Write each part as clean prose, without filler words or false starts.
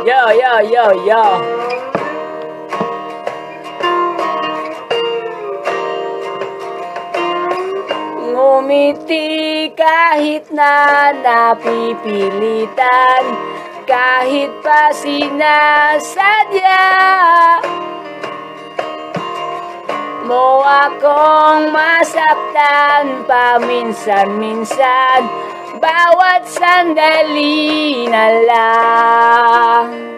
Yo, yo, yo, yo. Ngumiti kahit na napipilitan, kahit pa sinasadya mo akong masaktan paminsan-minsan, bawat sandali na lang.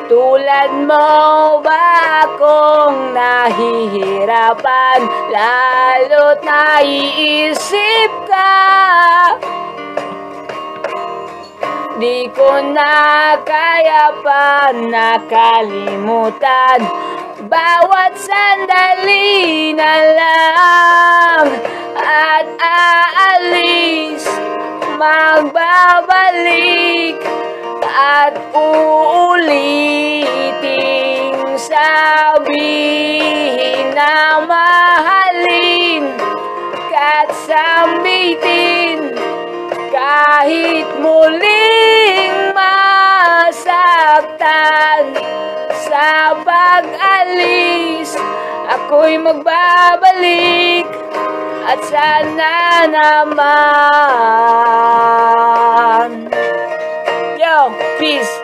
Tulad mo ba akong nahihirapan, lalo't naiisip ka? Di ko na kaya pa nakalimutan, bawat sandali na lang. At aalis, magbabalik, at uuliting sabihin na mahalin ka't sambitin, kahit muling masaktan. Sa pag-alis, ako'y magbabalik, at sana naman. Yo, peace.